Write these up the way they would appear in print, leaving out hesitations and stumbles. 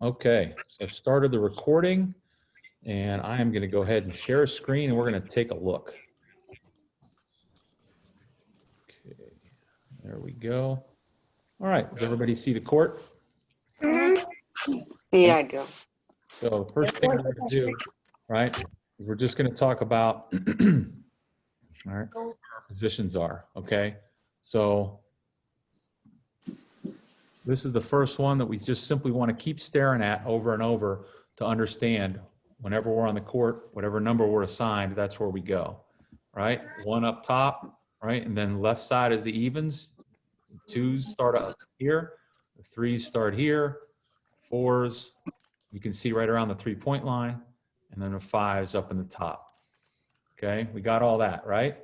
Okay, so I've started the recording and I am going to go ahead and share a screen and we're going to take a look. Okay, there we go. All right, does everybody see the court? Yeah, I do. So first thing we're going to do, right, is we're just going to talk about all right, where our positions are, okay? So this is the first one that we just simply want to keep staring at over and over to understand whenever we're on the court, whatever number we're assigned, that's where we go, right? One up top, right? And then left side is the evens. Twos start up here. The threes start here. Fours, you can see right around the 3-point line. And then the fives up in the top. Okay, we got all that, right?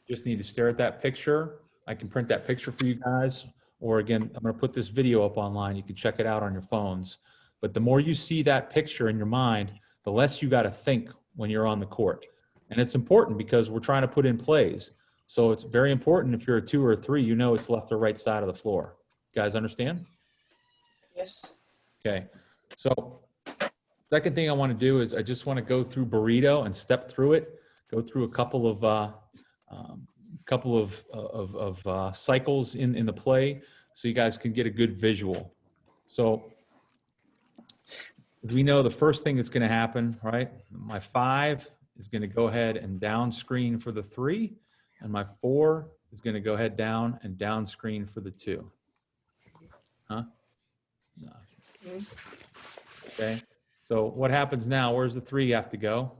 Just need to stare at that picture. I can print that picture for you guys. Or again, I'm going to put this video up online. You can check it out on your phones. But the more you see that picture in your mind, the less you got to think when you're on the court. And it's important because we're trying to put in plays. So it's very important if you're a 2 or a 3, you know it's left or right side of the floor. You guys understand? Yes. Okay. So second thing I want to do is I just want to go through Burrito and step through it, go through a couple of cycles in the play so you guys can get a good visual. So as we know, the first thing that's going to happen, right? My 5 is going to go ahead and down screen for the 3, and my 4 is going to go ahead down and down screen for the 2. Huh? No. Okay. So what happens now? Where's the 3 have to go?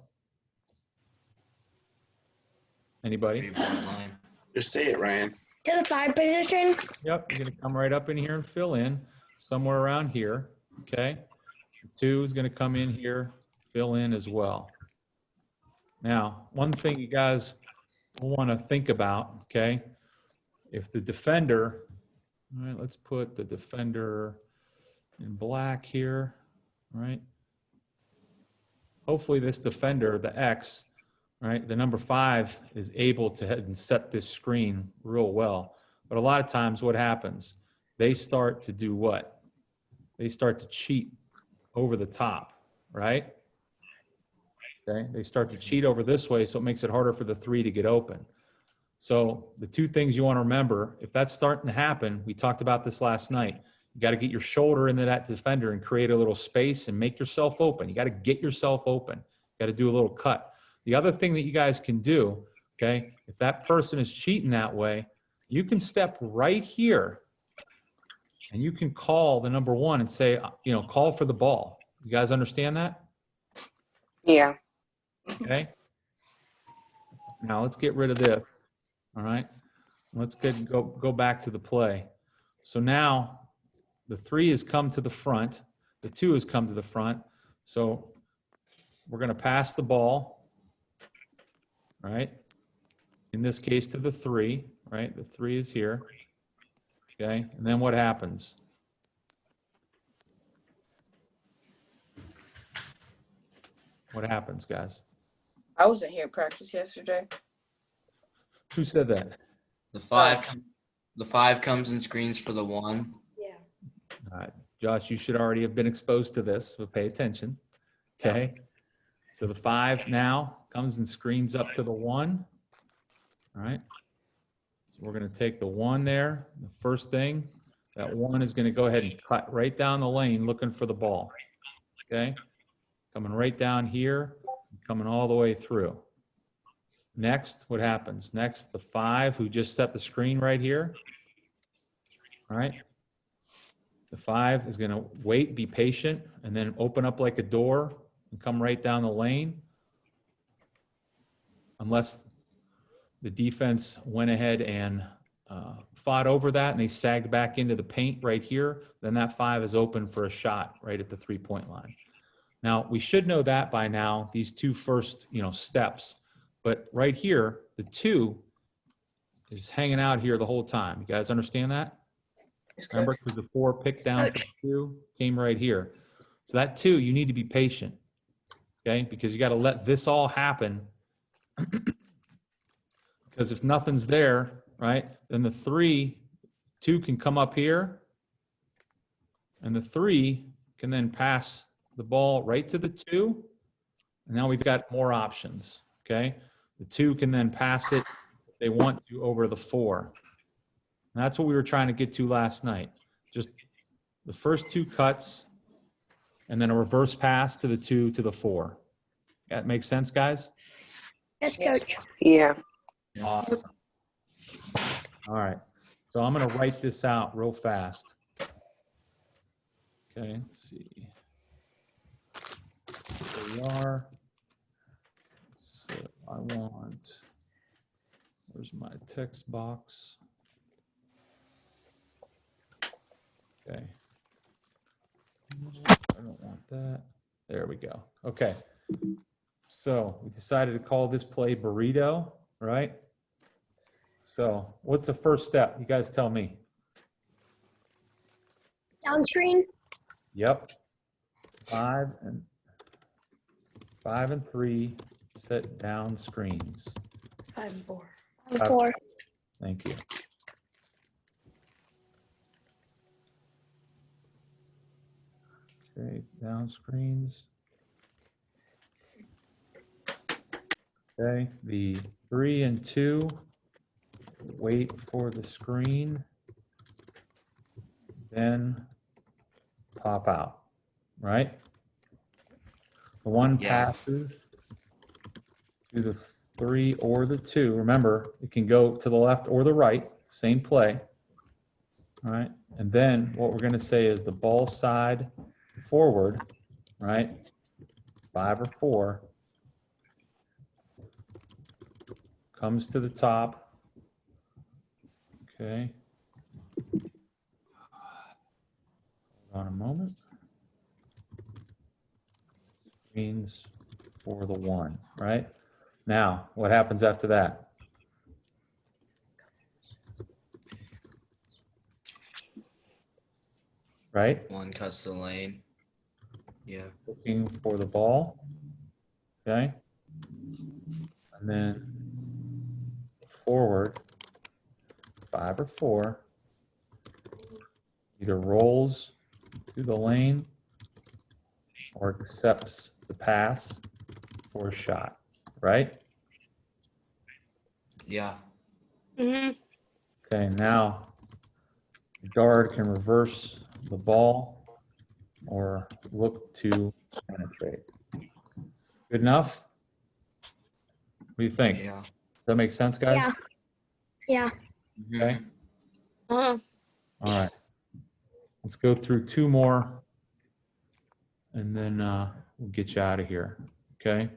Anybody? Just say it, Ryan. To the 5 position. Yep, you're going to come right up in here and fill in somewhere around here. Okay. 2 is going to come in here, fill in as well. Now, one thing you guys want to think about, okay, if the defender, all right, let's put the defender in black here, right? Hopefully this defender, the X, right, the number 5 is able to head and set this screen real well. But a lot of times what happens, they start to do what? They start to cheat over the top, right? Okay, they start to cheat over this way, so it makes it harder for the 3 to get open. So the 2 things you want to remember, if that's starting to happen, we talked about this last night, you got to get your shoulder into that defender and create a little space and make yourself open. You got to get yourself open. You got to do a little cut. The other thing that you guys can do, okay, if that person is cheating that way, you can step right here and you can call the number 1 and say, you know, call for the ball. You guys understand that? Yeah. Okay. Now let's get rid of this. All right. Let's go back to the play. So now the 3 has come to the front. The 2 has come to the front. So we're going to pass the ball, right? In this case to the 3, right? The 3 is here. Okay. And then what happens? What happens, guys? I wasn't here at practice yesterday. Who said that? The 5 comes and screens for the 1. Yeah. All right. Josh, you should already have been exposed to this, so pay attention. Okay. So the 5 now comes and screens up to the 1. All right. So we're going to take the 1 there. The first thing, that 1 is going to go ahead and cut right down the lane looking for the ball. Okay. Coming right down here, coming all the way through. Next, what happens? Next, the 5 who just set the screen right here. All right. The 5 is going to wait, be patient, and then open up like a door and come right down the lane. Unless the defense went ahead and fought over that and they sagged back into the paint right here, then that 5 is open for a shot right at the 3-point line. Now, we should know that by now, these 2 first, steps. But right here, the 2 is hanging out here the whole time. You guys understand that? Remember, because the 4 picked down for the 2 came right here. So that 2, you need to be patient, okay? Because you got to let this all happen. Because if nothing's there, right, then the 2 can come up here, And the 3 can then pass the ball right to the 2. And now we've got more options, okay? The 2 can then pass it, if they want to, over the 4. And that's what we were trying to get to last night. Just the first 2 cuts, and then a reverse pass to the 2 to the 4. That makes sense, guys? Yes, Yes. coach. Yeah. Awesome. All right. So I'm going to write this out real fast. Okay, let's see. Here we are. So I want, where's my text box? Okay. I don't want that. There we go. Okay. So we decided to call this play Burrito, right? So what's the first step? You guys tell me. Down screen. Yep. 5 and 3 set down screens. 5 and 4. And 4. Thank you. Okay, down screens. Okay, the 3 and 2 wait for the screen, then pop out, right? The 1 Yeah. passes to the 3 or the 2. Remember, it can go to the left or the right, same play. All right, and then what we're going to say is the ball side forward, right? 5 or 4 comes to the top. Okay. Hold on a moment. Screens for the 1, right? Now, what happens after that? Right? 1 cuts the lane. Yeah. Looking for the ball. Okay. And then forward, 5 or 4, either rolls to the lane or accepts the pass for a shot, right? Yeah. Mm-hmm. Okay, now the guard can reverse the ball or look to penetrate. Good enough? What do you think? Yeah. Does that make sense, guys? Yeah. Yeah. Okay. Uh-huh. All right. Let's go through 2 more, and then we'll get you out of here. Okay.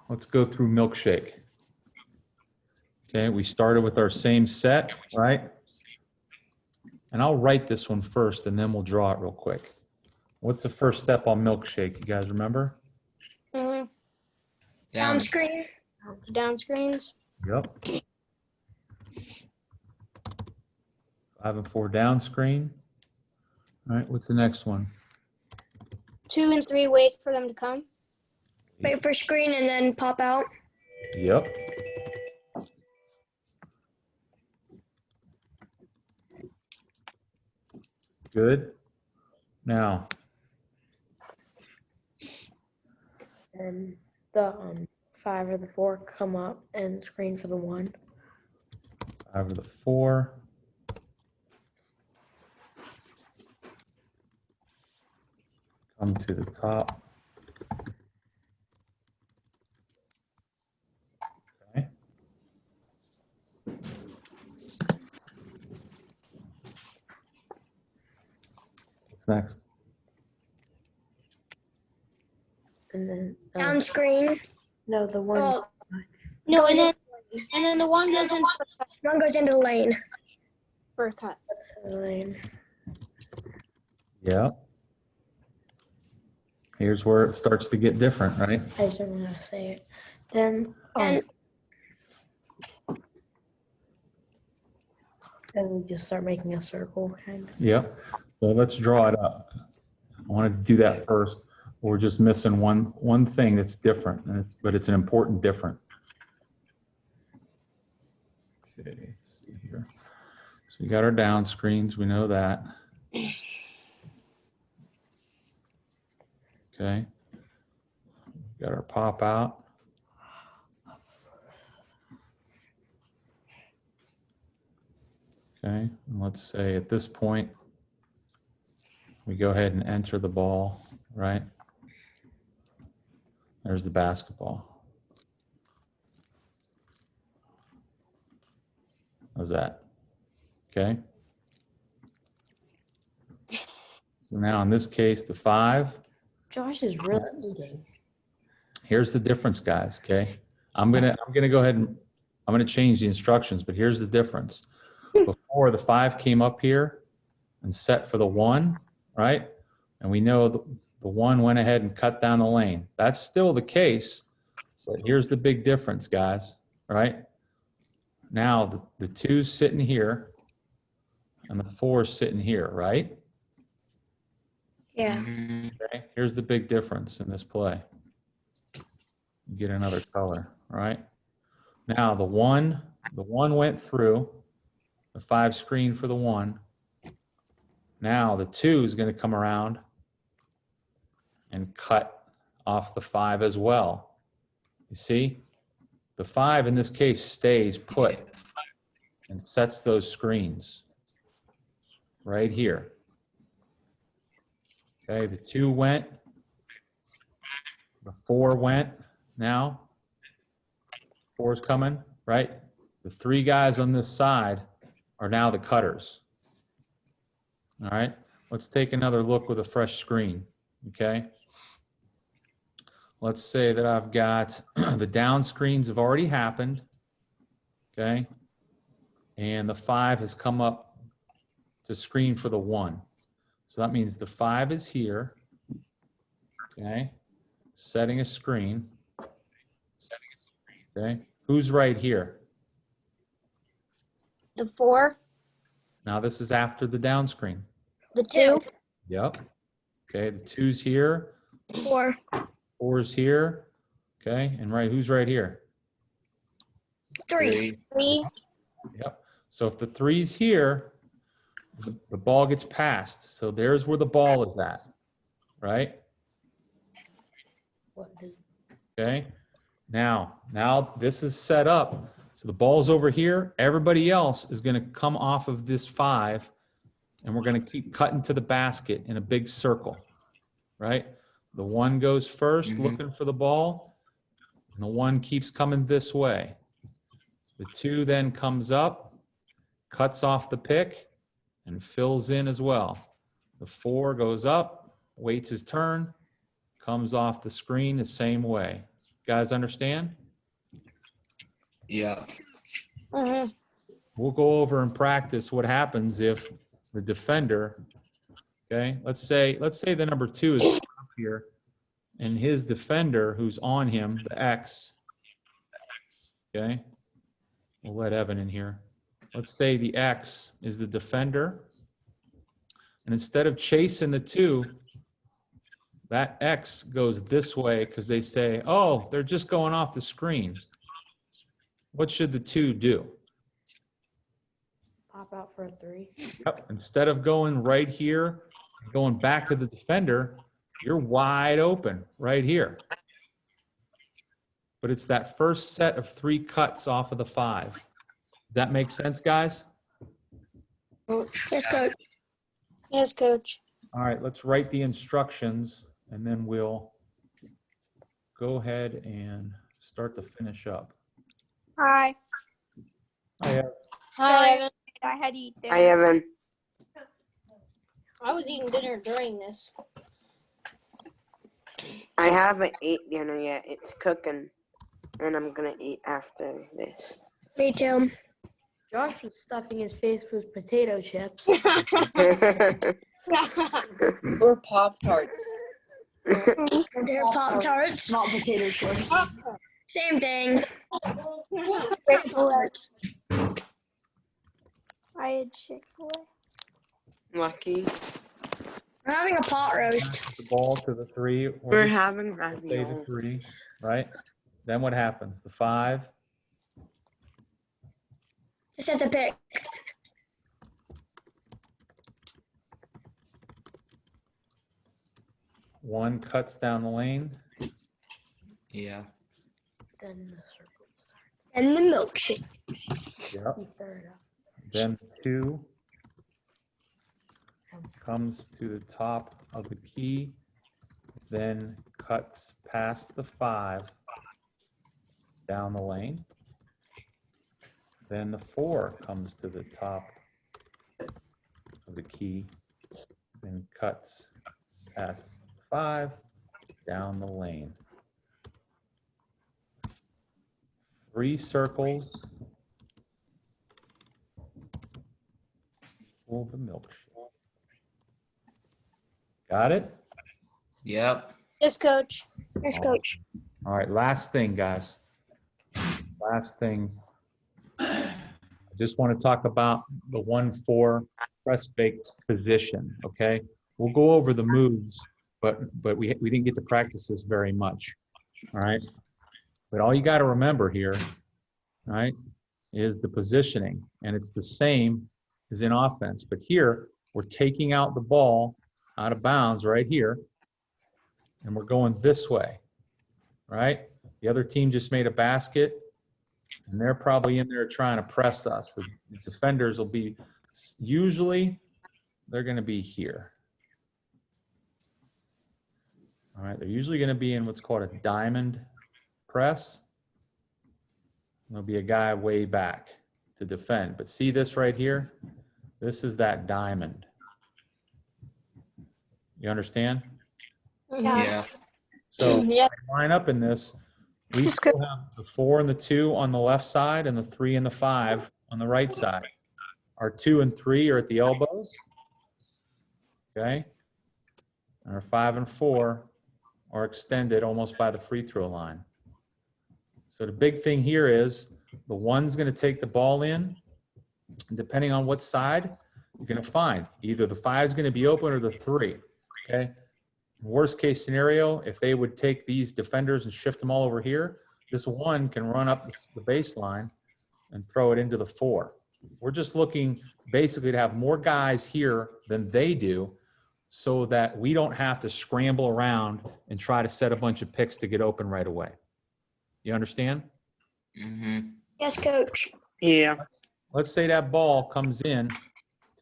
Let's go through Milkshake. Okay, we started with our same set, right? And I'll write this one first, and then we'll draw it real quick. What's the first step on Milkshake? You guys remember? Mm-hmm. Down. Down screen. Down screens. Yep. 5 and 4 down screen. All right, what's the next one? 2 and 3 wait for them to come. Wait for screen and then pop out. Yep. Good. Now, And the 5 or the 4 come up and screen for the 1. 5 or the 4. Come to the top. Okay. What's next? And then Down screen. no, the 1 Oh, No, and then the 1 goes in 1 goes into the lane. for a cut. cuts the lane. Yeah. Here's where it starts to get different, right? I just don't know how to say it. Then And then we just start making a circle kind of. Yep. So let's draw it up. I wanted to do that first. We're just missing one thing that's different, and but it's an important different. Okay, let's see here. So we got our down screens, we know that. Okay. Got our pop out. Okay, and let's say at this point, we go ahead and enter the ball, right? There's the basketball. How's that? Okay. So now in this case, the 5. Josh is really eating. Here's the difference, guys. Okay. I'm gonna go ahead and I'm gonna change the instructions, but here's the difference. Before the 5 came up here and set for the 1, right? And we know the 1 went ahead and cut down the lane. That's still the case, but here's the big difference, guys, right? Now the 2's sitting here and the 4's sitting here, right? Yeah. Mhm. Okay. Here's the big difference in this play. You get another color, right? Now the one went through, the 5 screen for the 1. Now the 2 is going to come around and cut off the 5 as well. You see? The 5 in this case stays put and sets those screens right here. Okay, the 2 went, the 4 went, now 4's coming, right? The 3 guys on this side are now the cutters. All right, let's take another look with a fresh screen, okay? Let's say that I've got the down screens have already happened, okay? And the 5 has come up to screen for the 1. So that means the 5 is here, okay? Setting a screen, okay? Who's right here? The 4, Now this is after the down screen. the 2, Yep. Okay, the 2's here, 4. 4's here, okay? And who's right here? 3. 3, Yep. So if the 3's here, the ball gets passed. So there's where the ball is at, right? What is Okay. Now this is set up. So the ball's over here. Everybody else is going to come off of this 5, and we're going to keep cutting to the basket in a big circle, right? The 1 goes first, Mhm. looking for the ball, and the 1 keeps coming this way. The 2 then comes up, cuts off the pick, and fills in as well. The 4 goes up, waits his turn, comes off the screen the same way. Guys understand? Yeah. mhm, We'll go over and practice what happens if the defender, okay, let's say the number 2 is up here and his defender who's on him, the X, okay, we'll let Evan in here. Let's say the X is the defender, and instead of chasing the 2, that X goes this way because they say, oh, they're just going off the screen. What should the 2 do? pop out for a 3? Yep. Instead of going right here, going back to the defender, you're wide open right here. But it's that first set of 3 cuts off of the 5. Does that make sense, guys? Yes, coach. yes, coach. All right, let's write the instructions and then we'll go ahead and start to finish up. Hi. Hi, Hi, Evan. I had to eat dinner. Hi, Evan. I was eating dinner during this. I haven't ate dinner yet. It's cooking, and I'm gonna eat after this. Me too. Josh was stuffing his face with potato chips. Or Pop-Tarts. They're Pop-Tarts. Not potato chips. Same thing. I had Chick-fil-A. Lucky. We're having a pot roast. the ball to the 3. Or We're just having say the ravioli. 3, right? Then what happens? The 5. Just at the pick. 1 cuts down the lane. Yeah. Then the circle starts. And the milkshake. Yep. You start it up. Then 2 comes to the top of the key, then cuts past the 5 down the lane. Then the 4 comes to the top of the key and cuts past 5 down the lane. 3 circles full of the milkshake. Got it? Yep. Yes, coach. Yes, coach. All right, last thing, guys. Last thing. I just want to talk about the 1-4 press bake position, okay? We'll go over the moves, but we didn't get to practice this very much, all right? But all you got to remember here, right, is the positioning, and it's the same as in offense. But here, we're taking out the ball out of bounds right here, and we're going this way, right? The other team just made a basket, and they're probably in there trying to press us. The defenders will be, usually, they're going to be here. All right, they're usually going to be in what's called a diamond press. There'll be a guy way back to defend. But see this right here? This is that diamond. You understand? Yeah. So Yeah. line up in this. We still have the 4 and the 2 on the left side and the 3 and the 5 on the right side. Our 2 and 3 are at the elbows. Okay. And our 5 and 4 are extended almost by the free throw line. So the big thing here is the 1's going to take the ball in, and depending on what side, you're going to find either the 5 is going to be open or the 3. Okay. Worst case scenario, if they would take these defenders and shift them all over here, this 1 can run up the baseline and throw it into the 4. We're just looking basically to have more guys here than they do so that we don't have to scramble around and try to set a bunch of picks to get open right away. You understand? Mm-hmm. Yes, coach. Yeah. Let's say that ball comes in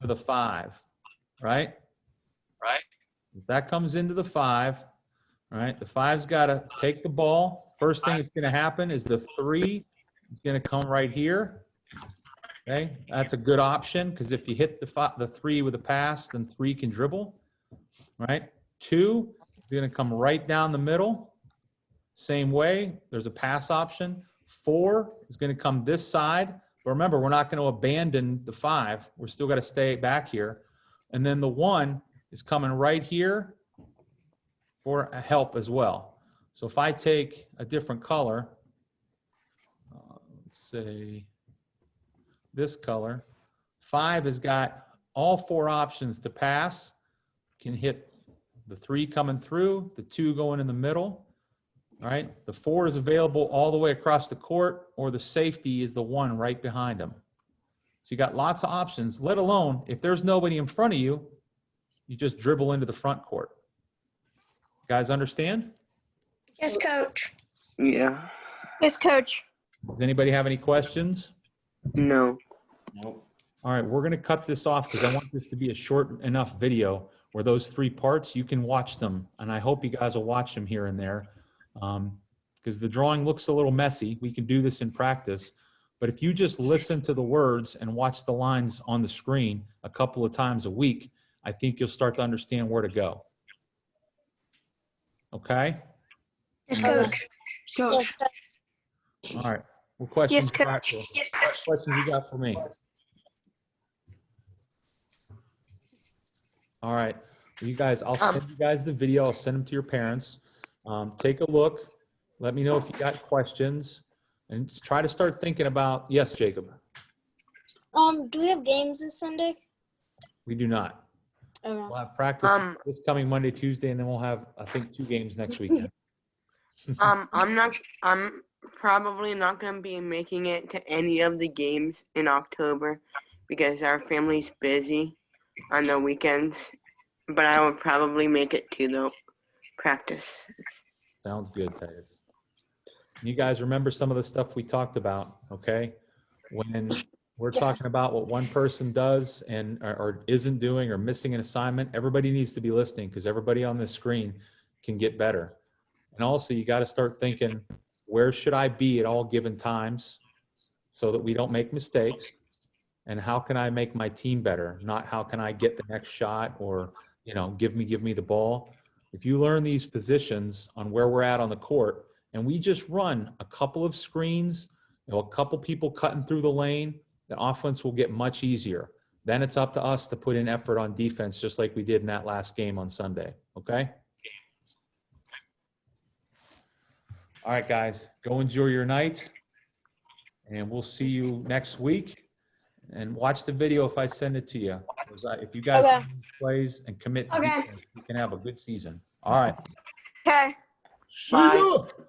to the 5, right? Right. If that comes into the 5, all right, the 5's got to take the ball. First thing that's going to happen is the 3 is going to come right here. Okay, that's a good option because if you hit the 3 with a pass, then 3 can dribble, right? 2 is going to come right down the middle. Same way, there's a pass option. 4 is going to come this side. But remember, we're not going to abandon the 5. We're still got to stay back here. And then the 1 is coming right here for a help as well. So if I take a different color, let's say this color, 5 has got all 4 options to pass. Can hit the 3 coming through, the 2 going in the middle. All right, the 4 is available all the way across the court, or the safety is the 1 right behind him. So you got lots of options, let alone if there's nobody in front of you, you just dribble into the front court. Guys understand? Yes, coach. Yeah. Yes, coach. Does anybody have any questions? No. Nope. All right, we're going to cut this off because I want this to be a short enough video where those 3 parts, you can watch them. And I hope you guys will watch them here and there because the drawing looks a little messy. We can do this in practice. But if you just listen to the words and watch the lines on the screen a couple of times a week, I think you'll start to understand where to go. Okay? Yes, coach. Yes, coach. All right. What questions, Yes, you got for, what questions you got for me? All right. Well, you guys, I'll send you guys the video. I'll send them to your parents. Take a look. Let me know if you got questions. And just try to start thinking about, yes, Jacob. Do we have games this Sunday? We do not. Okay. We'll have practice this coming Monday, Tuesday, and then we'll have, I think, 2 games next weekend. I'm probably not going to be making it to any of the games in October because our family's busy on the weekends. But I would probably make it to practice. Sounds good, Titus. You guys remember some of the stuff we talked about, okay? When we're talking about what one person does and or isn't doing or missing an assignment, everybody needs to be listening because everybody on this screen can get better. And also you got to start thinking, where should I be at all given times so that we don't make mistakes? And how can I make my team better? Not how can I get the next shot or, you know, give me the ball. If you learn these positions on where we're at on the court and we just run a couple of screens, you know, a couple people cutting through the lane, the offense will get much easier. Then it's up to us to put in effort on defense, just like we did in that last game on Sunday. Okay? All right, guys, go enjoy your night and we'll see you next week. And watch the video if I send it to you. If you guys Okay. learn these plays and commit to Okay. defense, you can have a good season. All right. Okay. See Bye. ya.